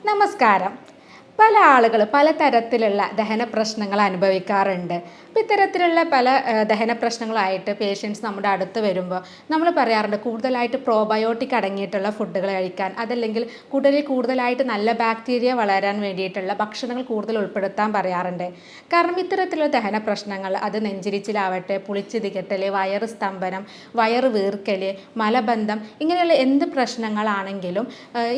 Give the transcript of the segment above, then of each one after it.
നമസ്കാരം. പല ആളുകൾ പല തരത്തിലുള്ള ദഹന പ്രശ്നങ്ങൾ അനുഭവിക്കാറുണ്ട്. അപ്പോൾ ഇത്തരത്തിലുള്ള പല ദഹന പ്രശ്നങ്ങളായിട്ട് പേഷ്യൻസ് നമ്മുടെ അടുത്ത് വരുമ്പോൾ നമ്മൾ പറയാറുണ്ട് കൂടുതലായിട്ട് പ്രോബയോട്ടിക് അടങ്ങിയിട്ടുള്ള ഫുഡുകൾ കഴിക്കാൻ, അതല്ലെങ്കിൽ കുടലിൽ കൂടുതലായിട്ട് നല്ല ബാക്ടീരിയ വളരാൻ വേണ്ടിയിട്ടുള്ള ഭക്ഷണങ്ങൾ കൂടുതൽ ഉൾപ്പെടുത്താൻ പറയാറുണ്ട്. കാരണം ഇത്തരത്തിലുള്ള ദഹന പ്രശ്നങ്ങൾ അത് നെഞ്ചിരിച്ചിലാവട്ടെ, പുളിച്ചിതികട്ടൽ, വയറ് സ്തംഭനം, വയറ് വീർക്കൽ, മലബന്ധം ഇങ്ങനെയുള്ള എന്ത് പ്രശ്നങ്ങളാണെങ്കിലും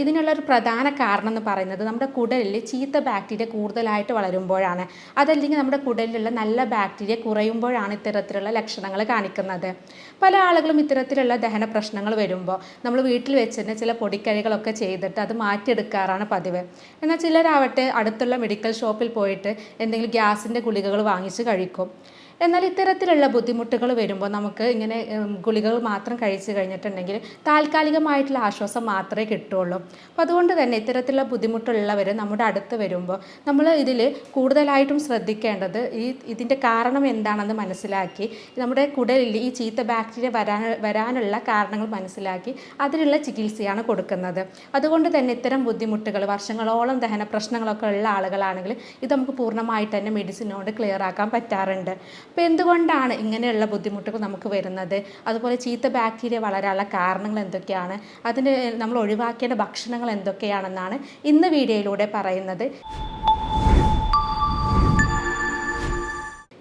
ഇതിനുള്ളൊരു പ്രധാന കാരണം എന്ന് പറയുന്നത് നമ്മുടെ കുടലിൽ ചീത്ത ബാക്ടീരിയ കൂടുതലായിട്ട് വളരുമ്പോഴാണ്. അതല്ലെങ്കിൽ നമ്മുടെ കുടലിലുള്ള നല്ല ബാക്ടീരിയ കുറയുമ്പോഴാണ് ഇത്തരത്തിലുള്ള ലക്ഷണങ്ങൾ കാണിക്കുന്നത്. പല ആളുകളും ഇത്തരത്തിലുള്ള ദഹന പ്രശ്നങ്ങൾ വരുമ്പോൾ നമ്മൾ വീട്ടിൽ വെച്ച് തന്നെ ചില പൊടിക്കൈകളൊക്കെ ചെയ്തിട്ട് അത് മാറ്റിയെടുക്കാറാണ് പതിവ്. എന്നാൽ ചിലരാവട്ടെ അടുത്തുള്ള മെഡിക്കൽ ഷോപ്പിൽ പോയിട്ട് എന്തെങ്കിലും ഗ്യാസിൻ്റെ ഗുളികകൾ വാങ്ങിച്ച് കഴിക്കും. എന്നാൽ ഇത്തരത്തിലുള്ള ബുദ്ധിമുട്ടുകൾ വരുമ്പോൾ നമുക്ക് ഇങ്ങനെ ഗുളികകൾ മാത്രം കഴിച്ചു കഴിഞ്ഞിട്ടുണ്ടെങ്കിൽ താൽക്കാലികമായിട്ടുള്ള ആശ്വാസം മാത്രമേ കിട്ടുള്ളൂ. അപ്പോൾ അതുകൊണ്ട് തന്നെ ഇത്തരത്തിലുള്ള ബുദ്ധിമുട്ടുള്ളവർ നമ്മുടെ അടുത്ത് വരുമ്പോൾ നമ്മൾ ഇതിൽ കൂടുതലായിട്ടും ശ്രദ്ധിക്കേണ്ടത് ഇതിൻ്റെ കാരണം എന്താണെന്ന് മനസ്സിലാക്കി നമ്മുടെ കുടലിൽ ഈ ചീത്ത ബാക്ടീരിയ വരാനുള്ള കാരണങ്ങൾ മനസ്സിലാക്കി അതിനുള്ള ചികിത്സയാണ് കൊടുക്കുന്നത്. അതുകൊണ്ട് തന്നെ ഇത്തരം ബുദ്ധിമുട്ടുകൾ വർഷങ്ങളോളം ദഹന പ്രശ്നങ്ങളൊക്കെ ഉള്ള ആളുകളാണെങ്കിൽ ഇത് നമുക്ക് പൂർണ്ണമായിട്ട് തന്നെ മെഡിസിനോട് ക്ലിയർ ആക്കാൻ പറ്റാറുണ്ട്. അപ്പോൾ എന്തുകൊണ്ടാണ് ഇങ്ങനെയുള്ള ബുദ്ധിമുട്ടുകൾ നമുക്ക് വരുന്നത്, അതുപോലെ ചീത്ത ബാക്ടീരിയ വളരാനുള്ള കാരണങ്ങൾ എന്തൊക്കെയാണ്, അതിന് നമ്മൾ ഒഴിവാക്കേണ്ട ഭക്ഷണങ്ങൾ എന്തൊക്കെയാണെന്നാണ് ഇന്ന് വീഡിയോയിലൂടെ പറയുന്നത്.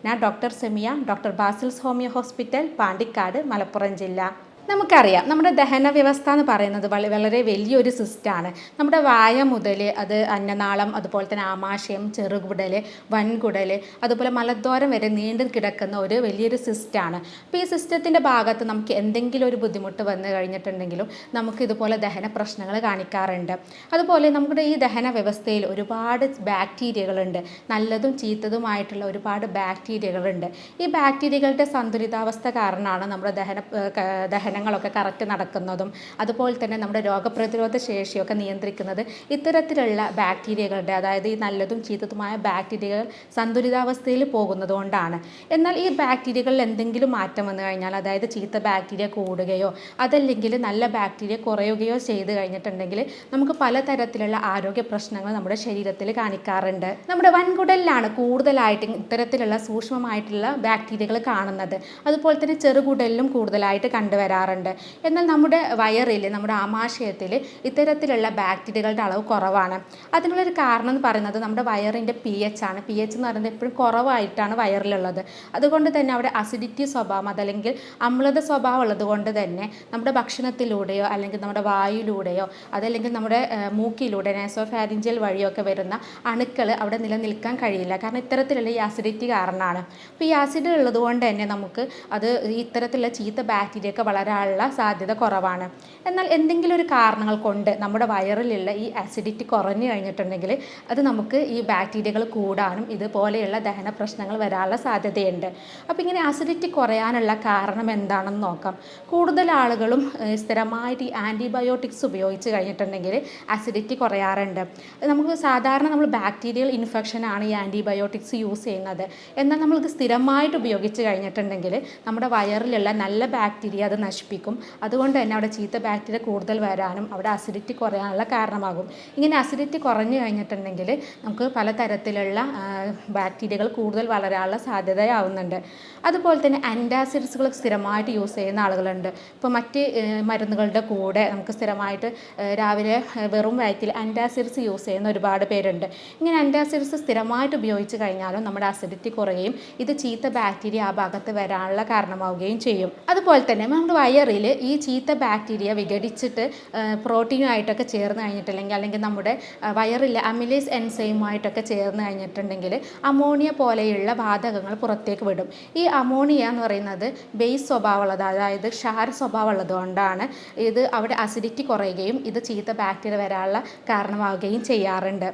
ഞാൻ doctor Semiya, doctor Basil's homeo hospital, Pandikkad, Malappuram ജില്ല. നമുക്കറിയാം നമ്മുടെ ദഹന വ്യവസ്ഥ എന്ന് പറയുന്നത് വളരെ വലിയൊരു സിസ്റ്റമാണ്. നമ്മുടെ വായ മുതൽ അത് അന്നനാളം, അതുപോലെ തന്നെ ആമാശയം, ചെറുകുടൽ, വൻകുടൽ, അതുപോലെ മലദ്വാരം വരെ നീണ്ടു കിടക്കുന്ന ഒരു വലിയൊരു സിസ്റ്റമാണ്. അപ്പോൾ ഈ സിസ്റ്റത്തിൻ്റെ ഭാഗത്ത് നമുക്ക് എന്തെങ്കിലും ഒരു ബുദ്ധിമുട്ട് വന്നു കഴിഞ്ഞിട്ടുണ്ടെങ്കിലും നമുക്ക് ഇതുപോലെ ദഹന പ്രശ്നങ്ങൾ കാണിക്കാറുണ്ട്. അതുപോലെ നമ്മുടെ ഈ ദഹന വ്യവസ്ഥയിൽ ഒരുപാട് ബാക്ടീരിയകളുണ്ട്, നല്ലതും ചീത്തതുമായിട്ടുള്ള ഒരുപാട് ബാക്ടീരിയകളുണ്ട്. ഈ ബാക്ടീരിയകളുടെ സന്തുലിതാവസ്ഥ കാരണമാണ് നമ്മുടെ ദഹനങ്ങളൊക്കെ കറക്റ്റ് നടക്കുന്നതും അതുപോലെ തന്നെ നമ്മുടെ രോഗപ്രതിരോധ ശേഷിയൊക്കെ നിയന്ത്രിക്കുന്നത് ഇത്തരത്തിലുള്ള ബാക്ടീരിയകളുടെ, അതായത് ഈ നല്ലതും ചീത്തതുമായ ബാക്ടീരിയകൾ സന്തുലിതാവസ്ഥയിൽ പോകുന്നത് കൊണ്ടാണ്. എന്നാൽ ഈ ബാക്ടീരിയകളിൽ എന്തെങ്കിലും മാറ്റം വന്നു കഴിഞ്ഞാൽ, അതായത് ചീത്ത ബാക്ടീരിയ കൂടുകയോ അതല്ലെങ്കിൽ നല്ല ബാക്ടീരിയ കുറയുകയോ ചെയ്ത് കഴിഞ്ഞിട്ടുണ്ടെങ്കിൽ നമുക്ക് പലതരത്തിലുള്ള ആരോഗ്യ പ്രശ്നങ്ങൾ നമ്മുടെ ശരീരത്തിൽ കാണിക്കാറുണ്ട്. നമ്മുടെ വൻകുടലിലാണ് കൂടുതലായിട്ട് ഇത്തരത്തിലുള്ള സൂക്ഷ്മമായിട്ടുള്ള ബാക്ടീരിയകൾ കാണുന്നത്. അതുപോലെ തന്നെ ചെറുകുടലിലും കൂടുതലായിട്ട് കണ്ടുവരാറുണ്ട്. എന്നാൽ നമ്മുടെ വയറിൽ, നമ്മുടെ ആമാശയത്തിൽ ഇത്തരത്തിലുള്ള ബാക്ടീരിയകളുടെ അളവ് കുറവാണ്. അതിനുള്ളൊരു കാരണം എന്ന് പറയുന്നത് നമ്മുടെ വയറിൻ്റെ pH ആണ്. pH എന്ന് പറയുന്നത് എപ്പോഴും കുറവായിട്ടാണ് വയറിലുള്ളത്. അതുകൊണ്ട് തന്നെ അവിടെ അസിഡിറ്റി സ്വഭാവം, അതല്ലെങ്കിൽ അമ്ലത സ്വഭാവം ഉള്ളത് കൊണ്ട് തന്നെ നമ്മുടെ ഭക്ഷണത്തിലൂടെയോ അല്ലെങ്കിൽ നമ്മുടെ വായുവിലൂടെയോ അതല്ലെങ്കിൽ നമ്മുടെ മൂക്കിലൂടെ നാസോഫാരിഞ്ചൽ വഴിയൊക്കെ വരുന്ന അണുക്കൾ അവിടെ നിലനിൽക്കാൻ കഴിയില്ല. കാരണം ഇത്തരത്തിലുള്ള ഈ അസിഡിറ്റി കാരണമാണ്. അപ്പോൾ ഈ ആസിഡ് ഉള്ളത് കൊണ്ട് തന്നെ നമുക്ക് അത് ഇത്തരത്തിലുള്ള ചീത്ത ബാക്ടീരിയ ഒക്കെ വളരാനുള്ള സാധ്യത കുറവാണ്. എന്നാൽ എന്തെങ്കിലും ഒരു കാരണങ്ങൾ കൊണ്ട് നമ്മുടെ വയറിലുള്ള ഈ അസിഡിറ്റി കുറഞ്ഞു കഴിഞ്ഞിട്ടുണ്ടെങ്കിൽ അത് നമുക്ക് ഈ ബാക്ടീരിയകൾ കൂടാനും ഇതുപോലെയുള്ള ദഹന പ്രശ്നങ്ങൾ വരാനുള്ള സാധ്യതയുണ്ട്. അപ്പോൾ ഇങ്ങനെ അസിഡിറ്റി കുറയാനുള്ള കാരണം എന്താണെന്ന് നോക്കാം. കൂടുതൽ ആളുകളും സ്ഥിരമായിട്ട് ഈ ആൻറ്റിബയോട്ടിക്സ് ഉപയോഗിച്ച് കഴിഞ്ഞിട്ടുണ്ടെങ്കിൽ അസിഡിറ്റി കുറയാറുണ്ട്. നമുക്ക് സാധാരണ നമ്മൾ ബാക്ടീരിയൽ ഇൻഫെക്ഷനാണ് ഈ ആൻറ്റിബയോട്ടിക്സ് യൂസ് ചെയ്യുന്നത്. എന്നാൽ നമ്മൾക്ക് സ്ഥിരമായിട്ട് ഉപയോഗിച്ച് കഴിഞ്ഞിട്ടുണ്ടെങ്കിൽ നമ്മുടെ വയറിലുള്ള നല്ല ബാക്ടീരിയ അത് നശിപ്പിക്കും. അതുകൊണ്ട് തന്നെ അവിടെ ചീത്ത ബാക്ടീരിയ കൂടുതൽ വരാനും അവിടെ അസിഡിറ്റി കുറയാനുള്ള കാരണമാകും. ഇങ്ങനെ അസിഡിറ്റി കുറഞ്ഞു കഴിഞ്ഞിട്ടുണ്ടെങ്കിൽ നമുക്ക് പലതരത്തിലുള്ള ബാക്ടീരിയകൾ കൂടുതൽ വളരാനുള്ള സാധ്യതയാവുന്നുണ്ട്. അതുപോലെ തന്നെ ആൻറ്റാസിഡ്സുകൾ സ്ഥിരമായിട്ട് യൂസ് ചെയ്യുന്ന ആളുകളുണ്ട്. ഇപ്പോൾ മറ്റ് മരുന്നുകളുടെ കൂടെ നമുക്ക് സ്ഥിരമായിട്ട് രാവിലെ വെറും വയറ്റിൽ ആൻറ്റാസിഡ്സ് യൂസ് ചെയ്യുന്ന ഒരുപാട് പേരുണ്ട്. ഇങ്ങനെ ആൻറ്റാസിഡ്സ് സ്ഥിരമായിട്ട് ഉപയോഗിച്ച് കഴിഞ്ഞാലും നമ്മുടെ അസിഡിറ്റി കുറയുകയും ഇത് ചീത്ത ബാക്ടീരിയ ആ ഭാഗത്ത് വരാനുള്ള കാരണമാവുകയും ചെയ്യും. അതുപോലെ തന്നെ നമ്മുടെ വയറിൽ ഈ ചീത്ത ബാക്ടീരിയ വിഘടിച്ചിട്ട് പ്രോട്ടീനുമായിട്ടൊക്കെ ചേർന്ന് കഴിഞ്ഞിട്ടുണ്ടെങ്കിൽ, അല്ലെങ്കിൽ നമ്മുടെ വയറിൽ അമിലേസ് എൻസൈമുമായിട്ടൊക്കെ ചേർന്ന് കഴിഞ്ഞിട്ടുണ്ടെങ്കിൽ അമോണിയ പോലെയുള്ള വാതകങ്ങൾ പുറത്തേക്ക് വിടും. ഈ അമോണിയ എന്ന് പറയുന്നത് ബേസ് സ്വഭാവമുള്ളത്, അതായത് ക്ഷാര സ്വഭാവമുള്ളത് കൊണ്ടാണ് ഇത് അവിടെ അസിഡിറ്റി കുറയുകയും ഇത് ചീത്ത ബാക്ടീരിയ വരാനുള്ള കാരണമാവുകയും ചെയ്യാറുണ്ട്.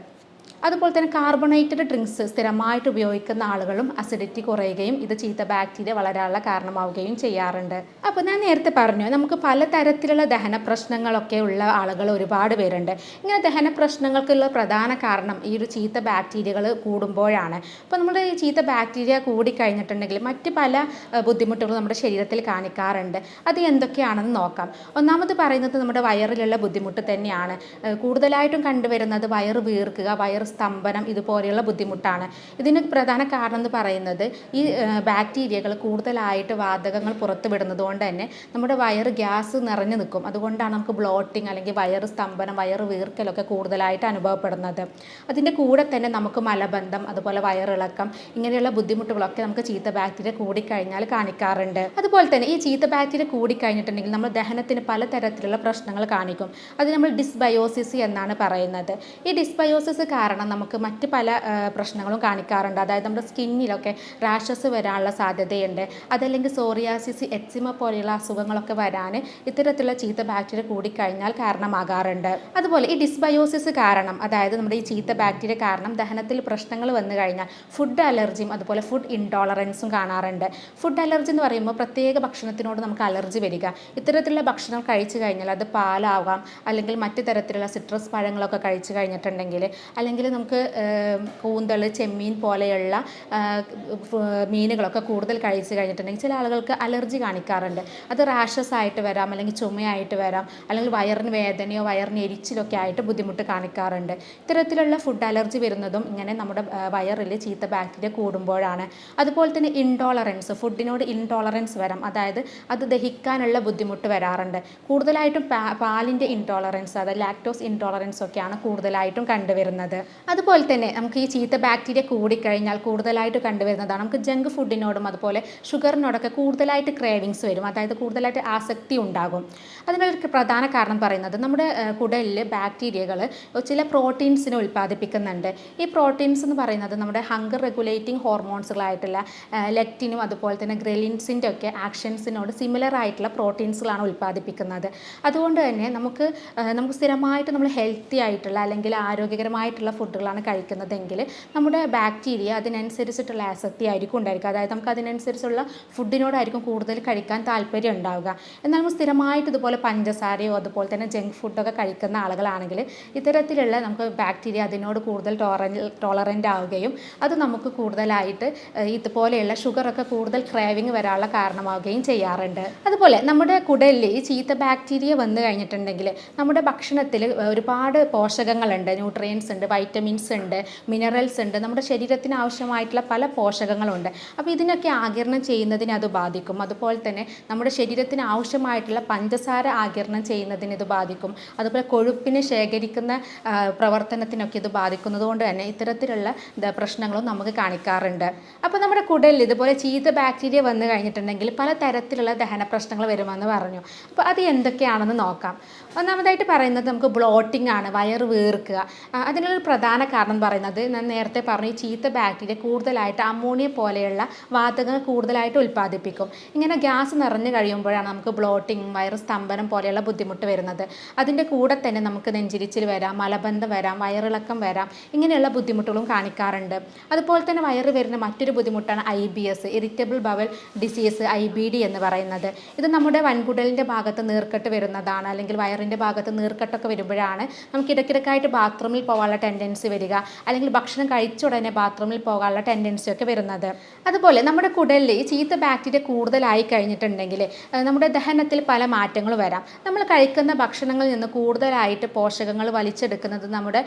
അതുപോലെ തന്നെ കാർബണേറ്റഡ് ഡ്രിങ്ക്സ് സ്ഥിരമായിട്ട് ഉപയോഗിക്കുന്ന ആളുകളും അസിഡിറ്റി കുറയുകയും ഇത് ചീത്ത ബാക്ടീരിയ വളരാനുള്ള കാരണമാവുകയും ചെയ്യാറുണ്ട്. അപ്പോൾ ഞാൻ നേരത്തെ പറഞ്ഞു നമുക്ക് പലതരത്തിലുള്ള ദഹന പ്രശ്നങ്ങളൊക്കെ ഉള്ള ആളുകൾ ഒരുപാട് പേരുണ്ട്. ഇങ്ങനെ ദഹന പ്രശ്നങ്ങൾക്കുള്ള പ്രധാന കാരണം ഈ ഒരു ചീത്ത ബാക്ടീരിയകൾ കൂടുമ്പോഴാണ്. അപ്പോൾ നമ്മുടെ ഈ ചീത്ത ബാക്ടീരിയ കൂടിക്കഴിഞ്ഞിട്ടുണ്ടെങ്കിൽ മറ്റ് പല ബുദ്ധിമുട്ടുകളും നമ്മുടെ ശരീരത്തിൽ കാണിക്കാറുണ്ട്. അത് എന്തൊക്കെയാണെന്ന് നോക്കാം. ഒന്നാമത് പറയുന്നത് നമ്മുടെ വയറിലുള്ള ബുദ്ധിമുട്ട് തന്നെയാണ്. കൂടുതലായിട്ടും കണ്ടുവരുന്നത് വയറ് വീർക്കുക, വയറ് സ്തംഭനം ഇതുപോലെയുള്ള ബുദ്ധിമുട്ടാണ്. ഇതിന് പ്രധാന കാരണം എന്ന് പറയുന്നത് ഈ ബാക്ടീരിയകൾ കൂടുതലായിട്ട് വാതകങ്ങൾ പുറത്തു വിടുന്നത് കൊണ്ട് തന്നെ നമ്മുടെ വയറ് ഗ്യാസ് നിറഞ്ഞു നിൽക്കും. അതുകൊണ്ടാണ് നമുക്ക് ബ്ലോട്ടിങ് അല്ലെങ്കിൽ വയറ് സ്തംഭനം, വയറ് വീർക്കലൊക്കെ കൂടുതലായിട്ട് അനുഭവപ്പെടുന്നത്. അതിൻ്റെ കൂടെ തന്നെ നമുക്ക് മലബന്ധം, അതുപോലെ വയറിളക്കം ഇങ്ങനെയുള്ള ബുദ്ധിമുട്ടുകളൊക്കെ നമുക്ക് ചീത്ത ബാക്ടീരിയ കൂടിക്കഴിഞ്ഞാൽ കാണിക്കാറുണ്ട്. അതുപോലെ തന്നെ ഈ ചീത്ത ബാക്ടീരിയ കൂടിക്കഴിഞ്ഞിട്ടുണ്ടെങ്കിൽ നമ്മൾ ദഹനത്തിന് പലതരത്തിലുള്ള പ്രശ്നങ്ങൾ കാണിക്കും. അത് നമ്മൾ ഡിസ്ബയോസിസ് എന്നാണ് പറയുന്നത്. ഈ ഡിസ്ബയോസിസ് കാരണം നമുക്ക് മറ്റ് പല പ്രശ്നങ്ങളും കാണിക്കാറുണ്ട്. അതായത് നമ്മുടെ സ്കിന്നിലൊക്കെ റാഷസ് വരാനുള്ള സാധ്യതയുണ്ട്. അതല്ലെങ്കിൽ സോറിയാസിസ്, എക്സിമ പോലെയുള്ള അസുഖങ്ങളൊക്കെ വരാൻ ഇത്തരത്തിലുള്ള ചീത്ത ബാക്ടീരിയ കൂടിക്കഴിഞ്ഞാൽ കാരണമാകാറുണ്ട്. അതുപോലെ ഈ ഡിസ്ബയോസിസ് കാരണം, അതായത് നമ്മുടെ ഈ ചീത്ത ബാക്ടീരിയ കാരണം ദഹനത്തിൽ പ്രശ്നങ്ങൾ വന്നു കഴിഞ്ഞാൽ ഫുഡ് അലർജിയും അതുപോലെ ഫുഡ് ഇൻടോളറൻസും കാണാറുണ്ട്. ഫുഡ് അലർജി എന്ന് പറയുമ്പോൾ പ്രത്യേക ഭക്ഷണത്തിനോട് നമുക്ക് അലർജി വരിക. ഇത്തരത്തിലുള്ള ഭക്ഷണം കഴിച്ചു കഴിഞ്ഞാൽ അത് പാലാവാം, അല്ലെങ്കിൽ മറ്റു തരത്തിലുള്ള സിട്രസ് പഴങ്ങളൊക്കെ കഴിച്ചു കഴിഞ്ഞിട്ടുണ്ടെങ്കിൽ, അല്ലെങ്കിൽ നമുക്ക് കൂന്തൽ, ചെമ്മീൻ പോലെയുള്ള മീനുകളൊക്കെ കൂടുതൽ കഴിച്ചു കഴിഞ്ഞിട്ടുണ്ടെങ്കിൽ ചില ആളുകൾക്ക് അലർജി കാണിക്കാറുണ്ട്. അത് റാഷസ് ആയിട്ട് വരാം, അല്ലെങ്കിൽ ചുമയായിട്ട് വരാം, അല്ലെങ്കിൽ വയറിന് വേദനയോ വയറിന് എരിച്ചിലൊക്കെ ആയിട്ട് ബുദ്ധിമുട്ട് കാണിക്കാറുണ്ട്. ഇത്തരത്തിലുള്ള ഫുഡ് അലർജി വരുന്നതും ഇങ്ങനെ നമ്മുടെ വയറിൽ ചീത്ത ബാക്ടീരിയ കൂടുമ്പോഴാണ്. അതുപോലെ തന്നെ ഇൻടോളറൻസ്, ഫുഡിനോട് ഇൻടോളറൻസ് വരാം. അതായത് അത് ദഹിക്കാനുള്ള ബുദ്ധിമുട്ട് വരാറുണ്ട്. കൂടുതലായിട്ടും പാലിൻ്റെ ഇൻടോളറൻസ്, അതായത് ലാക്ടോസ് ഇൻടോളറൻസ് ഒക്കെയാണ് കൂടുതലായിട്ടും കണ്ടുവരുന്നത്. അതുപോലെ തന്നെ നമുക്ക് ഈ ചീത്ത ബാക്ടീരിയ കൂടിക്കഴിഞ്ഞാൽ കൂടുതലായിട്ട് കണ്ടുവരുന്നതാണ് നമുക്ക് ജങ്ക് ഫുഡിനോടും അതുപോലെ ഷുഗറിനോടൊക്കെ കൂടുതലായിട്ട് ക്രേവിങ്സ് വരും. അതായത് കൂടുതലായിട്ട് ആസക്തി ഉണ്ടാകും. അതിനൊരു പ്രധാന കാരണം പറയുന്നത് നമ്മുടെ കുടലിൽ ബാക്ടീരിയകൾ ചില പ്രോട്ടീൻസിനെ ഉൽപ്പാദിപ്പിക്കുന്നുണ്ട്. ഈ പ്രോട്ടീൻസ് എന്ന് പറയുന്നത് നമ്മുടെ ഹങ്കർ റെഗുലേറ്റിംഗ് ഹോർമോൺസുകളായിട്ടുള്ള ലെക്റ്റിനും അതുപോലെ തന്നെ ഗ്രെലിൻസിൻ്റെ ഒക്കെ ആക്ഷൻസിനോട് സിമിലർ ആയിട്ടുള്ള പ്രോട്ടീൻസുകളാണ് ഉൽപ്പാദിപ്പിക്കുന്നത്. അതുകൊണ്ട് തന്നെ നമുക്ക് സ്ഥിരമായിട്ട് നമ്മൾ ഹെൽത്തി ആയിട്ടുള്ള അല്ലെങ്കിൽ ആരോഗ്യകരമായിട്ടുള്ള ഫുഡുകളാണ് കഴിക്കുന്നതെങ്കിൽ നമ്മുടെ ബാക്ടീരിയ അതിനനുസരിച്ചിട്ടുള്ള ആസക്തി ആയിരിക്കും ഉണ്ടായിരിക്കുക. അതായത് നമുക്ക് അതിനനുസരിച്ചുള്ള ഫുഡിനോടായിരിക്കും കൂടുതൽ കഴിക്കാൻ താല്പര്യം ഉണ്ടാവുക. എന്നാൽ നമ്മൾ സ്ഥിരമായിട്ട് ഇതുപോലെ പഞ്ചസാരയോ അതുപോലെ തന്നെ ജങ്ക് ഫുഡൊക്കെ കഴിക്കുന്ന ആളുകളാണെങ്കിൽ ഇത്തരത്തിലുള്ള നമുക്ക് ബാക്ടീരിയ അതിനോട് കൂടുതൽ ടോളറൻ്റ് ആവുകയും അത് നമുക്ക് കൂടുതലായിട്ട് ഇതുപോലെയുള്ള ഷുഗറൊക്കെ കൂടുതൽ ക്രേവിങ് വരാനുള്ള കാരണമാവുകയും ചെയ്യാറുണ്ട്. അതുപോലെ നമ്മുടെ കുടലിൽ ഈ ചീത്ത ബാക്ടീരിയ വന്നു കഴിഞ്ഞിട്ടുണ്ടെങ്കിൽ നമ്മുടെ ഭക്ഷണത്തിൽ ഒരുപാട് പോഷകങ്ങളുണ്ട്, ന്യൂട്രിയൻസ് ഉണ്ട്, വൈറ്റമിൻസ് ഉണ്ട്, മിനറൽസ് ഉണ്ട്, നമ്മുടെ ശരീരത്തിന് ആവശ്യമായിട്ടുള്ള പല പോഷകങ്ങളുണ്ട്. അപ്പോൾ ഇതിനൊക്കെ ആഗിരണം ചെയ്യുന്നതിന് അത് ബാധിക്കും. അതുപോലെ തന്നെ നമ്മുടെ ശരീരത്തിന് ആവശ്യമായിട്ടുള്ള പഞ്ചസാര ആഗിരണം ചെയ്യുന്നതിന് ഇത് ബാധിക്കും. അതുപോലെ കൊഴുപ്പിനെ ശേഖരിക്കുന്ന പ്രവർത്തനത്തിനൊക്കെ ഇത് ബാധിക്കുന്നത് കൊണ്ട് തന്നെ ഇത്തരത്തിലുള്ള പ്രശ്നങ്ങളും നമുക്ക് കാണിക്കാറുണ്ട്. അപ്പോൾ നമ്മുടെ കുടലിൽ ഇതുപോലെ ചീത്ത ബാക്ടീരിയ വന്നു കഴിഞ്ഞിട്ടുണ്ടെങ്കിൽ പലതരത്തിലുള്ള ദഹന പ്രശ്നങ്ങൾ വരുമെന്ന് പറഞ്ഞു. അപ്പോൾ അത് എന്തൊക്കെയാണെന്ന് നോക്കാം. ഒന്നാമതായിട്ട് പറയുന്നത് നമുക്ക് ബ്ലോട്ടിംഗ് ആണ്, വയറ് വീർക്കുക. അതിനൊരു പ്രധാന കാരണം പറയുന്നത് ഞാൻ നേരത്തെ പറഞ്ഞു, ഈ ചീത്ത ബാക്ടീരിയ കൂടുതലായിട്ട് അമോണിയ പോലെയുള്ള വാതകങ്ങൾ കൂടുതലായിട്ട് ഉൽപ്പാദിപ്പിക്കും. ഇങ്ങനെ ഗ്യാസ് നിറഞ്ഞു കഴിയുമ്പോഴാണ് നമുക്ക് ബ്ലോട്ടിംഗ്, വയറ് സ്തംഭനം പോലെയുള്ള ബുദ്ധിമുട്ട് വരുന്നത്. അതിൻ്റെ കൂടെ തന്നെ നമുക്ക് നെഞ്ചിരിച്ചിൽ വരാം, മലബന്ധം വരാം, വയറിളക്കം വരാം, ഇങ്ങനെയുള്ള ബുദ്ധിമുട്ടുകളും കാണിക്കാറുണ്ട്. അതുപോലെ തന്നെ വയറ് വരുന്ന മറ്റൊരു ബുദ്ധിമുട്ടാണ് IBS, irritable bowel disease, IBD എന്ന് പറയുന്നത്. ഇത് നമ്മുടെ വൻകുടലിൻ്റെ ഭാഗത്ത് നീർക്കെട്ട് വരുന്നതാണ്, അല്ലെങ്കിൽ വയറിൻ്റെ ഭാഗത്ത് നീർക്കെട്ടൊക്കെ വരുമ്പോഴാണ് നമുക്ക് ഇടയ്ക്കിടയ്ക്കായിട്ട് ബാത്റൂമിൽ പോകാനുള്ള ടെൻഡൻസി വരിക, അല്ലെങ്കിൽ ഭക്ഷണം കഴിച്ച ഉടനെ ബാത്റൂമിൽ പോകാനുള്ള ടെൻഡൻസി ഒക്കെ വരുന്നത്. അതുപോലെ നമ്മുടെ കുടലിൽ ഈ ചീത്ത ബാക്ടീരിയ കൂടുതലായി കഴിഞ്ഞിട്ടുണ്ടെങ്കിൽ നമ്മുടെ ദഹനത്തിൽ പല മാറ്റങ്ങൾ വരാം. നമ്മൾ കഴിക്കുന്ന ഭക്ഷണങ്ങളിൽ നിന്ന് കൂടുതലായിട്ട് പോഷകങ്ങൾ വലിച്ചെടുക്കുന്നത് നമ്മുടെ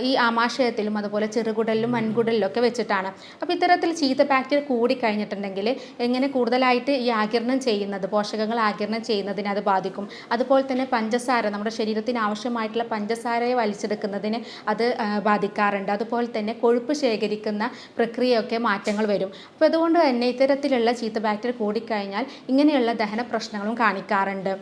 ഈ ആമാശയത്തിലും അതുപോലെ ചെറുകുടലിലും വൻകുടലിലും ഒക്കെ വെച്ചിട്ടാണ്. അപ്പോൾ ഇത്തരത്തിൽ ചീത്ത ബാക്ടീരിയ കൂടിക്കഴിഞ്ഞിട്ടുണ്ടെങ്കിൽ എങ്ങനെ കൂടുതലായിട്ട് ഈ ആഗിരണം ചെയ്യുന്നത്, പോഷകങ്ങൾ ആഗിരണം ചെയ്യുന്നതിന് അത് ബാധിക്കും. അതുപോലെ തന്നെ പഞ്ചസാര, നമ്മുടെ ശരീരത്തിന് ആവശ്യമായിട്ടുള്ള പഞ്ചസാരയെ വലിച്ചെടുക്കുന്നതിന് അത് ബാധിക്കാറുണ്ട്. അതുപോലെ തന്നെ കൊഴുപ്പ് ശേഖരിക്കുന്ന പ്രക്രിയയൊക്കെ മാറ്റങ്ങൾ വരും. അപ്പോൾ അതുകൊണ്ട് തന്നെ ഇത്തരത്തിലുള്ള ചീത്ത ബാക്ടീരിയ കൂടിക്കഴിഞ്ഞാൽ ഇങ്ങനെയുള്ള ദഹന പ്രശ്നങ്ങളും കാണിക്കാറുണ്ട്.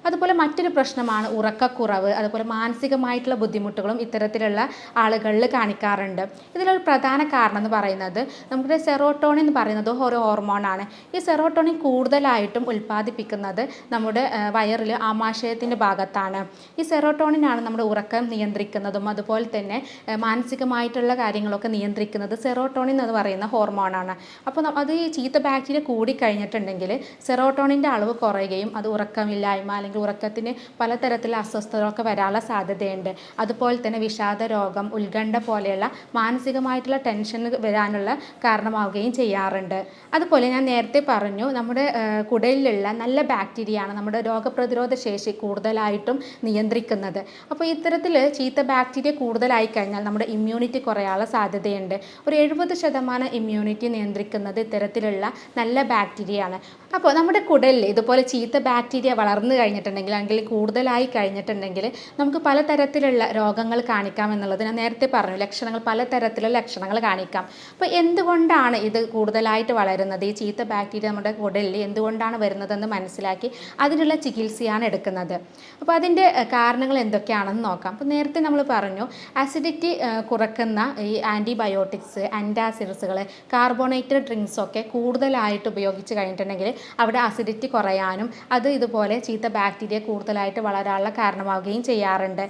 അതുപോലെ മറ്റൊരു പ്രശ്നമാണ് ഉറക്കക്കുറവ്, അതുപോലെ മാനസികമായിട്ടുള്ള ബുദ്ധിമുട്ടുകളും ഇത്തരത്തിലുള്ള ആളുകളിൽ കാണിക്കാറുണ്ട്. ഇതിലൊരു പ്രധാന കാരണം എന്ന് പറയുന്നത് നമ്മുടെ സെറോട്ടോണിൻ എന്ന് പറയുന്നത് ഒരു ഹോർമോണാണ്. ഈ സെറോട്ടോണിൻ കൂടുതലായിട്ടും ഉൽപ്പാദിപ്പിക്കുന്നത് നമ്മുടെ വയറിൽ ആമാശയത്തിൻ്റെ ഭാഗത്താണ്. ഈ സെറോട്ടോണിനാണ് നമ്മുടെ ഉറക്കം നിയന്ത്രിക്കുന്നതും അതുപോലെ തന്നെ മാനസികമായിട്ടുള്ള കാര്യങ്ങളൊക്കെ നിയന്ത്രിക്കുന്നത് സെറോട്ടോണിൻ എന്ന് പറയുന്ന ഹോർമോണാണ്. അപ്പോൾ അത് ഈ ചീത്ത ബാക്ടീരിയ കൂടിക്കഴിഞ്ഞിട്ടുണ്ടെങ്കിൽ സെറോട്ടോണിൻ്റെ അളവ് കുറയുകയും അത് ഉറക്കമില്ലായ്മ അല്ലെങ്കിൽ ഉറക്കത്തിന് പലതരത്തിലുള്ള അസ്വസ്ഥതകളൊക്കെ വരാനുള്ള സാധ്യതയുണ്ട്. അതുപോലെ തന്നെ വിഷാദ രോഗം, ഉത്കണ്ഠ പോലെയുള്ള മാനസികമായിട്ടുള്ള ടെൻഷൻ വരാനുള്ള കാരണമാവുകയും ചെയ്യാറുണ്ട്. അതുപോലെ ഞാൻ നേരത്തെ പറഞ്ഞു നമ്മുടെ കുടലിലുള്ള നല്ല ബാക്ടീരിയയാണ് നമ്മുടെ രോഗപ്രതിരോധ ശേഷി കൂടുതലായിട്ടും നിയന്ത്രിക്കുന്നത്. അപ്പോൾ ഇത്തരത്തിൽ ചീത്ത ബാക്ടീരിയ കൂടുതലായി കഴിഞ്ഞാൽ നമ്മുടെ ഇമ്മ്യൂണിറ്റി കുറയാനുള്ള സാധ്യതയുണ്ട്. ഒരു 70% ഇമ്മ്യൂണിറ്റി നിയന്ത്രിക്കുന്നത് ഇത്തരത്തിലുള്ള നല്ല ബാക്ടീരിയയാണ്. അപ്പോൾ നമ്മുടെ കുടലിൽ ഇതുപോലെ ചീത്ത ബാക്ടീരിയ വളർന്നു കഴിഞ്ഞിട്ടുണ്ടെങ്കിൽ അല്ലെങ്കിൽ കൂടുതലായി കഴിഞ്ഞിട്ടുണ്ടെങ്കിൽ നമുക്ക് പലതരത്തിലുള്ള രോഗങ്ങൾ കാണിക്കാം എന്നുള്ളത് ഞാൻ നേരത്തെ പറഞ്ഞു. ലക്ഷണങ്ങൾ പലതരത്തിലുള്ള ലക്ഷണങ്ങൾ കാണിക്കാം. അപ്പോൾ എന്തുകൊണ്ടാണ് ഇത് കൂടുതലായിട്ട് വളരുന്നത്, ഈ ചീത്ത ബാക്ടീരിയ നമ്മുടെ കുടലിൽ എന്തുകൊണ്ടാണ് വരുന്നതെന്ന് മനസ്സിലാക്കി അതിനുള്ള ചികിത്സയാണ് എടുക്കുന്നത്. അപ്പോൾ അതിൻ്റെ കാരണങ്ങൾ എന്തൊക്കെയാണെന്ന് നോക്കാം. അപ്പോൾ നേരത്തെ നമ്മൾ പറഞ്ഞു അസിഡിറ്റി കുറക്കുന്ന ഈ ആൻറ്റിബയോട്ടിക്സ്, ആൻറ്റാസിഡ്സുകൾ, കാർബണേറ്റഡ് ഡ്രിങ്ക്സൊക്കെ കൂടുതലായിട്ട് ഉപയോഗിച്ച് കഴിഞ്ഞിട്ടുണ്ടെങ്കിൽ അവിടെ അസിഡിറ്റി കുറയാനും അത് ഇതുപോലെ ചീത്ത ബാക്ടീരിയ കൂടുതലായിട്ട് വളരാനുള്ള കാരണമാവുകയും ചെയ്യാറുണ്ട്.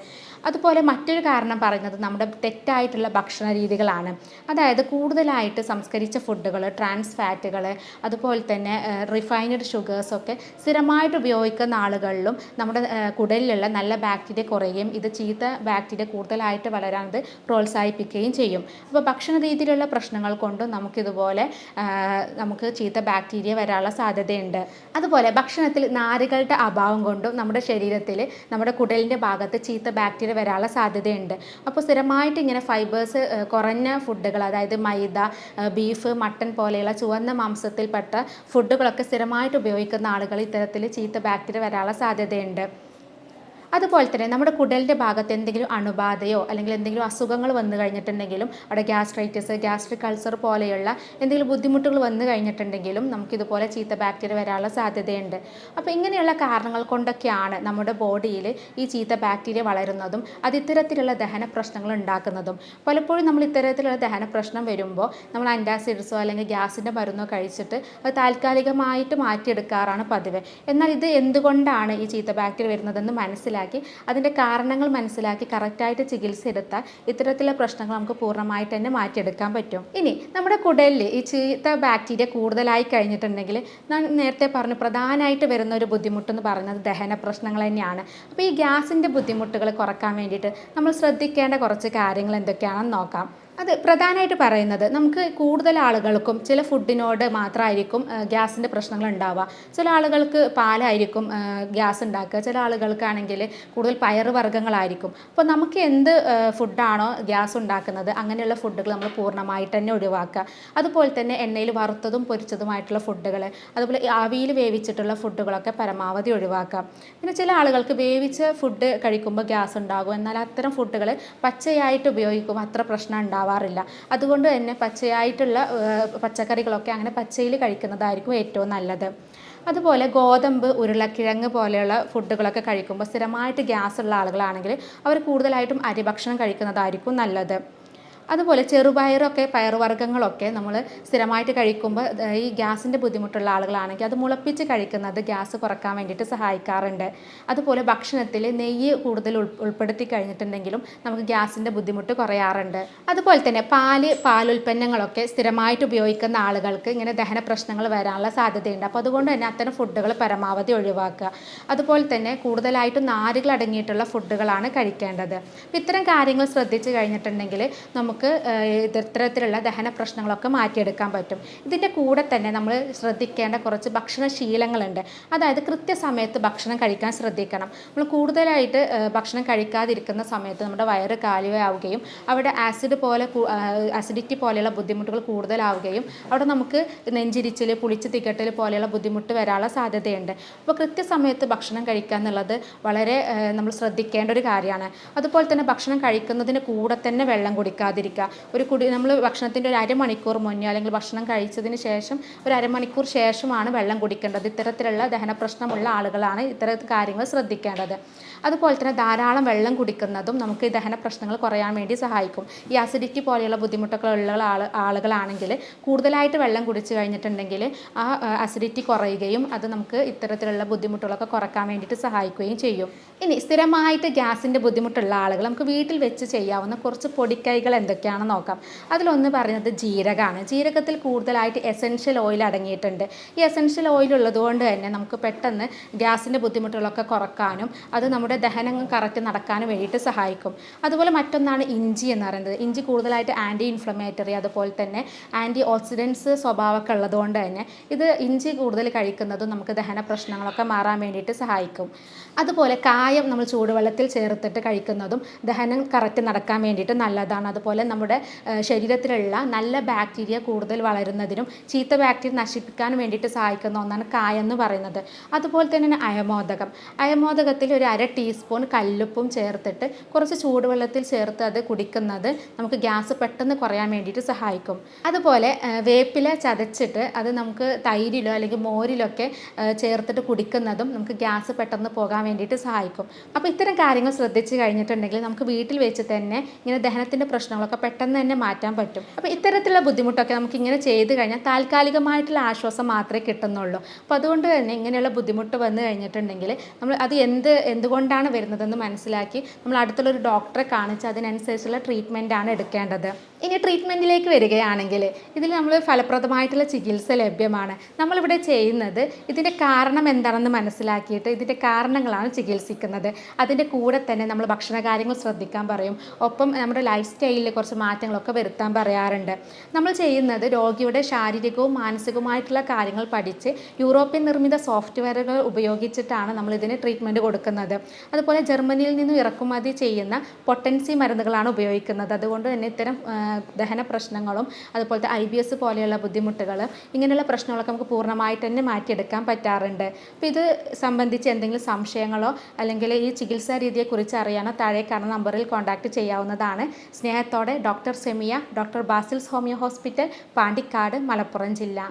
അതുപോലെ മറ്റൊരു കാരണം പറയുന്നത് നമ്മുടെ തെറ്റായിട്ടുള്ള ഭക്ഷണ രീതികളാണ്. അതായത് കൂടുതലായിട്ട് സംസ്കരിച്ച ഫുഡുകൾ, ട്രാൻസ് ഫാറ്റുകൾ, അതുപോലെ തന്നെ റിഫൈനഡ് ഷുഗേഴ്സൊക്കെ സ്ഥിരമായിട്ട് ഉപയോഗിക്കുന്ന ആളുകളിലും നമ്മുടെ കുടലിലുള്ള നല്ല ബാക്ടീരിയ കുറയുകയും ഇത് ചീത്ത ബാക്ടീരിയ കൂടുതലായിട്ട് വളരാൻ ഇത് പ്രോത്സാഹിപ്പിക്കുകയും ചെയ്യും. അപ്പോൾ ഭക്ഷണ രീതിയിലുള്ള പ്രശ്നങ്ങൾ കൊണ്ടും നമുക്കിതുപോലെ നമുക്ക് ചീത്ത ബാക്ടീരിയ വരാനുള്ള സാധ്യതയുണ്ട്. അതുപോലെ ഭക്ഷണത്തിൽ നാരുകളുടെ അഭാവം കൊണ്ടും നമ്മുടെ ശരീരത്തിൽ നമ്മുടെ കുടലിൻ്റെ ഭാഗത്ത് ചീത്ത ബാക്ടീരിയ വരാനുള്ള സാധ്യതയുണ്ട്. അപ്പോൾ സ്ഥിരമായിട്ട് ഇങ്ങനെ ഫൈബേഴ്സ് കുറഞ്ഞ ഫുഡുകൾ, അതായത് മൈദ, ബീഫ്, മട്ടൻ പോലെയുള്ള ചുവന്ന മാംസത്തിൽപ്പെട്ട ഫുഡുകളൊക്കെ സ്ഥിരമായിട്ട് ഉപയോഗിക്കുന്ന ആളുകൾ ഇത്തരത്തിൽ ചീത്ത ബാക്ടീരിയ വരാനുള്ള സാധ്യതയുണ്ട്. അതുപോലെ തന്നെ നമ്മുടെ കുടലിൻ്റെ ഭാഗത്ത് എന്തെങ്കിലും അണുബാധയോ അല്ലെങ്കിൽ എന്തെങ്കിലും അസുഖങ്ങൾ വന്നു കഴിഞ്ഞിട്ടുണ്ടെങ്കിലും അവിടെ ഗ്യാസ്ട്രൈറ്റിസ്, ഗ്യാസ്ട്രിക് അൾസർ പോലെയുള്ള എന്തെങ്കിലും ബുദ്ധിമുട്ടുകൾ വന്നു കഴിഞ്ഞിട്ടുണ്ടെങ്കിലും നമുക്കിതുപോലെ ചീത്ത ബാക്ടീരിയ വരാനുള്ള സാധ്യതയുണ്ട്. അപ്പോൾ ഇങ്ങനെയുള്ള കാരണങ്ങൾ കൊണ്ടൊക്കെയാണ് നമ്മുടെ ബോഡിയിൽ ഈ ചീത്ത ബാക്ടീരിയ വളരുന്നതും അത് ഇത്തരത്തിലുള്ള ദഹന പ്രശ്നങ്ങൾ ഉണ്ടാക്കുന്നതും. പലപ്പോഴും നമ്മൾ ഇത്തരത്തിലുള്ള ദഹന പ്രശ്നം വരുമ്പോൾ നമ്മൾ ആൻറ്റാസിഡ്സോ അല്ലെങ്കിൽ ഗ്യാസിൻ്റെ മരുന്നോ കഴിച്ചിട്ട് അത് താൽക്കാലികമായിട്ട് മാറ്റിയെടുക്കാറാണ് പതിവ്. എന്നാൽ ഇത് എന്തുകൊണ്ടാണ് ഈ ചീത്ത ബാക്ടീരിയ വരുന്നതെന്ന് മനസ്സിലാക്കി അതിൻ്റെ കാരണങ്ങൾ മനസ്സിലാക്കി കറക്റ്റായിട്ട് ചികിത്സ എടുത്താൽ ഇത്തരത്തിലുള്ള പ്രശ്നങ്ങൾ നമുക്ക് പൂർണ്ണമായിട്ട് തന്നെ മാറ്റിയെടുക്കാൻ പറ്റും. ഇനി നമ്മുടെ കുടലിൽ ഈ ചീത്ത ബാക്ടീരിയ കൂടുതലായി കഴിഞ്ഞിട്ടുണ്ടെങ്കിൽ ഞാൻ നേരത്തെ പറഞ്ഞു പ്രധാനമായിട്ട് വരുന്ന ഒരു ബുദ്ധിമുട്ടെന്ന് പറയുന്നത് ദഹന പ്രശ്നങ്ങൾ തന്നെയാണ്. അപ്പോൾ ഈ ഗ്യാസിൻ്റെ ബുദ്ധിമുട്ടുകൾ കുറക്കാൻ വേണ്ടിയിട്ട് നമ്മൾ ശ്രദ്ധിക്കേണ്ട കുറച്ച് കാര്യങ്ങൾ എന്തൊക്കെയാണെന്ന് നോക്കാം. അത് പ്രധാനമായിട്ട് പറയുന്നത് നമുക്ക് കൂടുതൽ ആളുകൾക്കും ചില ഫുഡിനോട് മാത്രമായിരിക്കും ഗ്യാസിൻ്റെ പ്രശ്നങ്ങൾ ഉണ്ടാവുക. ചില ആളുകൾക്ക് പാലായിരിക്കും ഗ്യാസ് ഉണ്ടാക്കുക, ചില ആളുകൾക്കാണെങ്കിൽ കൂടുതൽ പയറ് വർഗ്ഗങ്ങളായിരിക്കും. അപ്പോൾ നമുക്ക് എന്ത് ഫുഡാണോ ഗ്യാസ് ഉണ്ടാക്കുന്നത് അങ്ങനെയുള്ള ഫുഡുകൾ നമ്മൾ പൂർണ്ണമായിട്ട് തന്നെ ഒഴിവാക്കുക. അതുപോലെ തന്നെ എണ്ണയിൽ വറുത്തതും പൊരിച്ചതുമായിട്ടുള്ള ഫുഡുകൾ, അതുപോലെ ആവിയിൽ വേവിച്ചിട്ടുള്ള ഫുഡുകളൊക്കെ പരമാവധി ഒഴിവാക്കുക. പിന്നെ ചില ആളുകൾക്ക് വേവിച്ച ഫുഡ് കഴിക്കുമ്പോൾ ഗ്യാസ് ഉണ്ടാകും, എന്നാൽ അത്തരം ഫുഡുകൾ പച്ചയായിട്ട് ഉപയോഗിക്കുമ്പോൾ അത്ര പ്രശ്നം ഉണ്ടാവാറില്ല. അതുകൊണ്ട് തന്നെ പച്ചയായിട്ടുള്ള പച്ചക്കറികളൊക്കെ അങ്ങനെ പച്ചയിൽ കഴിക്കുന്നതായിരിക്കും ഏറ്റവും നല്ലത്. അതുപോലെ ഗോതമ്പ്, ഉരുളക്കിഴങ്ങ് പോലെയുള്ള ഫുഡുകളൊക്കെ കഴിക്കുമ്പോൾ സ്ഥിരമായിട്ട് ഗ്യാസ് ഉള്ള ആളുകളാണെങ്കിൽ അവർ കൂടുതലായിട്ടും അരിഭക്ഷണം കഴിക്കുന്നതായിരിക്കും നല്ലത്. അതുപോലെ ചെറുപയറൊക്കെ, പയറുവർഗ്ഗങ്ങളൊക്കെ നമ്മൾ സ്ഥിരമായിട്ട് കഴിക്കുമ്പോൾ ഈ ഗ്യാസിൻ്റെ ബുദ്ധിമുട്ടുള്ള ആളുകളാണെങ്കിൽ അത് മുളപ്പിച്ച് കഴിക്കുന്നത് ഗ്യാസ് കുറക്കാൻ വേണ്ടിയിട്ട് സഹായിക്കാറുണ്ട്. അതുപോലെ ഭക്ഷണത്തിൽ നെയ്യ് കൂടുതൽ ഉൾപ്പെടുത്തി കഴിഞ്ഞിട്ടുണ്ടെങ്കിലും നമുക്ക് ഗ്യാസിൻ്റെ ബുദ്ധിമുട്ട് കുറയാറുണ്ട്. അതുപോലെ തന്നെ പാലുൽപ്പന്നങ്ങളൊക്കെ സ്ഥിരമായിട്ട് ഉപയോഗിക്കുന്ന ആളുകൾക്ക് ഇങ്ങനെ ദഹന പ്രശ്നങ്ങൾ വരാനുള്ള സാധ്യതയുണ്ട്. അപ്പോൾ അതുകൊണ്ട് തന്നെ അത്തരം ഫുഡുകൾ പരമാവധി ഒഴിവാക്കുക. അതുപോലെ തന്നെ കൂടുതലായിട്ടും നാരുകൾ അടങ്ങിയിട്ടുള്ള ഫുഡുകളാണ് കഴിക്കേണ്ടത്. ഇത്തരം കാര്യങ്ങൾ ശ്രദ്ധിച്ച് കഴിഞ്ഞിട്ടുണ്ടെങ്കിൽ നമുക്ക് ഇത്തരത്തിലുള്ള ദഹന പ്രശ്നങ്ങളൊക്കെ മാറ്റിയെടുക്കാൻ പറ്റും. ഇതിൻ്റെ കൂടെ തന്നെ നമ്മൾ ശ്രദ്ധിക്കേണ്ട കുറച്ച് ഭക്ഷണശീലങ്ങളുണ്ട്. അതായത് കൃത്യസമയത്ത് ഭക്ഷണം കഴിക്കാൻ ശ്രദ്ധിക്കണം. നമ്മൾ കൂടുതലായിട്ട് ഭക്ഷണം കഴിക്കാതിരിക്കുന്ന സമയത്ത് നമ്മുടെ വയറ് കാലിയാവുകയും അവിടെ ആസിഡിറ്റി പോലെയുള്ള ബുദ്ധിമുട്ടുകൾ കൂടുതലാവുകയും അവിടെ നമുക്ക് നെഞ്ചിരിച്ചിൽ, പുളിച്ച് തികട്ടൽ പോലെയുള്ള ബുദ്ധിമുട്ട് വരാനുള്ള സാധ്യതയുണ്ട്. അപ്പോൾ കൃത്യസമയത്ത് ഭക്ഷണം കഴിക്കുക എന്നുള്ളത് വളരെ നമ്മൾ ശ്രദ്ധിക്കേണ്ട ഒരു കാര്യമാണ്. അതുപോലെ തന്നെ ഭക്ഷണം കഴിക്കുന്നതിന് കൂടെ തന്നെ വെള്ളം കുടിക്കാതിരിക്കുക. കഴിക്കാതിരിക്കുക. നമ്മൾ ഭക്ഷണത്തിൻ്റെ ഒരു അരമണിക്കൂർ മുന്നേ അല്ലെങ്കിൽ ഭക്ഷണം കഴിച്ചതിന് ശേഷം ഒരു അരമണിക്കൂർ ശേഷമാണ് വെള്ളം കുടിക്കേണ്ടത്. ഇത്തരത്തിലുള്ള ദഹന പ്രശ്നമുള്ള ആളുകളാണ് ഇത്തരം കാര്യങ്ങൾ ശ്രദ്ധിക്കേണ്ടത്. അതുപോലെ തന്നെ ധാരാളം വെള്ളം കുടിക്കുന്നതും നമുക്ക് ഈ ദഹന പ്രശ്നങ്ങൾ കുറയാൻ വേണ്ടി സഹായിക്കും. ഈ അസിഡിറ്റി പോലെയുള്ള ബുദ്ധിമുട്ടൊക്കെ ഉള്ള ആളുകളാണെങ്കിൽ കൂടുതലായിട്ട് വെള്ളം കുടിച്ച് കഴിഞ്ഞിട്ടുണ്ടെങ്കിൽ ആ അസിഡിറ്റി കുറയുകയും അത് നമുക്ക് ഇത്തരത്തിലുള്ള ബുദ്ധിമുട്ടുകളൊക്കെ കുറക്കാൻ വേണ്ടിയിട്ട് സഹായിക്കുകയും ചെയ്യും. ഇനി സ്ഥിരമായിട്ട് ഗ്യാസിൻ്റെ ബുദ്ധിമുട്ടുള്ള ആളുകൾ നമുക്ക് വീട്ടിൽ വെച്ച് ചെയ്യാവുന്ന കുറച്ച് പൊടിക്കൈകൾ എന്തൊക്കെയാണെന്ന് നോക്കാം. അതിലൊന്ന് പറയുന്നത് ജീരകമാണ്. ജീരകത്തിൽ കൂടുതലായിട്ട് എസൻഷ്യൽ ഓയിൽ അടങ്ങിയിട്ടുണ്ട്. ഈ എസൻഷ്യൽ ഓയിൽ ഉള്ളതുകൊണ്ട് തന്നെ നമുക്ക് പെട്ടെന്ന് ഗ്യാസിൻ്റെ ബുദ്ധിമുട്ടുകളൊക്കെ കുറക്കാനും അത് നമ്മുടെ ദഹനം കറക്റ്റ് നടക്കാനും വേണ്ടിയിട്ട് സഹായിക്കും. അതുപോലെ മറ്റൊന്നാണ് ഇഞ്ചി എന്ന് പറയുന്നത്. ഇഞ്ചി കൂടുതലായിട്ട് ആൻറ്റി ഇൻഫ്ലമേറ്ററി അതുപോലെ തന്നെ ആൻറ്റി ഓക്സിഡൻസ് സ്വഭാവമൊക്കെ ഉള്ളതുകൊണ്ട് തന്നെ ഇഞ്ചി കൂടുതൽ കഴിക്കുന്നതും നമുക്ക് ദഹന പ്രശ്നങ്ങളൊക്കെ മാറാൻ വേണ്ടിയിട്ട് സഹായിക്കും. അതുപോലെ കായം നമ്മൾ ചൂടുവെള്ളത്തിൽ ചേർത്തിട്ട് കഴിക്കുന്നതും ദഹനം കറക്റ്റ് നടക്കാൻ വേണ്ടിയിട്ട് നല്ലതാണ്. അതുപോലെ നമ്മുടെ ശരീരത്തിലുള്ള നല്ല ബാക്ടീരിയ കൂടുതൽ വളരുന്നതിനും ചീത്ത ബാക്ടീരിയ നശിപ്പിക്കാനും വേണ്ടിയിട്ട് സഹായിക്കുന്ന ഒന്നാണ് കായം എന്ന് പറയുന്നത്. അതുപോലെ തന്നെ അയമോദകത്തിൽ ഒരു അര ടീസ്പൂൺ കല്ലുപ്പും ചേർത്തിട്ട് കുറച്ച് ചൂടുവെള്ളത്തിൽ ചേർത്ത് അത് കുടിക്കുന്നത് നമുക്ക് ഗ്യാസ് പെട്ടെന്ന് കുറയാൻ വേണ്ടിയിട്ട് സഹായിക്കും. അതുപോലെ വേപ്പില ചതച്ചിട്ട് അത് നമുക്ക് തൈരിലോ അല്ലെങ്കിൽ മോരിലൊക്കെ ചേർത്തിട്ട് കുടിക്കുന്നതും നമുക്ക് ഗ്യാസ് പെട്ടെന്ന് പോകാൻ വേണ്ടിയിട്ട് സഹായിക്കും. അപ്പോൾ ഇത്തരം കാര്യങ്ങൾ ശ്രദ്ധിച്ച് കഴിഞ്ഞിട്ടുണ്ടെങ്കിൽ നമുക്ക് വീട്ടിൽ വെച്ച് തന്നെ ഇങ്ങനെ ദഹനത്തിൻ്റെ പ്രശ്നങ്ങളൊക്കെ പെട്ടെന്ന് തന്നെ മാറ്റാൻ പറ്റും. അപ്പോൾ ഇത്തരത്തിലുള്ള ബുദ്ധിമുട്ടൊക്കെ നമുക്ക് ഇങ്ങനെ ചെയ്ത് കഴിഞ്ഞാൽ താൽക്കാലികമായിട്ടുള്ള ആശ്വാസം മാത്രമേ കിട്ടുന്നുള്ളൂ. അപ്പോൾ അതുകൊണ്ട് തന്നെ ഇങ്ങനെയുള്ള ബുദ്ധിമുട്ട് വന്നു കഴിഞ്ഞിട്ടുണ്ടെങ്കിൽ നമ്മൾ അത് എന്തുകൊണ്ടാണ് വരുന്നതെന്ന് മനസ്സിലാക്കി നമ്മൾ അടുത്തുള്ള ഒരു ഡോക്ടറെ കാണിച്ച് അതിനനുസരിച്ചുള്ള ട്രീറ്റ്മെൻറ്റാണ് എടുക്കേണ്ടത്. ഇനി ട്രീറ്റ്മെൻറ്റിലേക്ക് വരികയാണെങ്കിൽ ഇതിൽ നമ്മൾ ഫലപ്രദമായിട്ടുള്ള ചികിത്സ ലഭ്യമാണ്. നമ്മളിവിടെ ചെയ്യുന്നത് ഇതിൻ്റെ കാരണം എന്താണെന്ന് മനസ്സിലാക്കിയിട്ട് ഇതിൻ്റെ കാരണങ്ങളാണ് ചികിത്സിക്കുന്നത്. അതിൻ്റെ കൂടെ തന്നെ നമ്മൾ ഭക്ഷണ കാര്യങ്ങൾ ശ്രദ്ധിക്കാൻ പറയും. ഒപ്പം നമ്മുടെ ലൈഫ് സ്റ്റൈലിൽ കുറച്ച് മാറ്റങ്ങളൊക്കെ വരുത്താൻ പറയാറുണ്ട്. നമ്മൾ ചെയ്യുന്നത് രോഗിയുടെ ശാരീരികവും മാനസികവുമായിട്ടുള്ള കാര്യങ്ങൾ പഠിച്ച് യൂറോപ്യൻ നിർമ്മിത സോഫ്റ്റ്വെയറുകൾ ഉപയോഗിച്ചിട്ടാണ് നമ്മൾ ഇതിന് ട്രീറ്റ്മെൻറ്റ് കൊടുക്കുന്നത്. അതുപോലെ ജർമ്മനിയിൽ നിന്നും ഇറക്കുമതി ചെയ്യുന്ന പൊട്ടൻസി മരുന്നുകളാണ് ഉപയോഗിക്കുന്നത്. അതുകൊണ്ട് തന്നെ ഇത്തരം ദഹന പ്രശ്നങ്ങളും അതുപോലത്തെ IBS പോലെയുള്ള ബുദ്ധിമുട്ടുകൾ ഇങ്ങനെയുള്ള പ്രശ്നങ്ങളൊക്കെ നമുക്ക് പൂർണ്ണമായിട്ട് തന്നെ മാറ്റിയെടുക്കാൻ പറ്റാറുണ്ട്. അപ്പോൾ ഇത് സംബന്ധിച്ച് എന്തെങ്കിലും സംശയങ്ങളോ അല്ലെങ്കിൽ ഈ ചികിത്സാ രീതിയെക്കുറിച്ച് അറിയാനോ താഴെ കാണുന്ന നമ്പറിൽ കോൺടാക്റ്റ് ചെയ്യാവുന്നതാണ്. സ്നേഹത്തോടെ doctor Semiya, doctor Basil's homeo hospital, Pandikkad, Malappuram ജില്ല.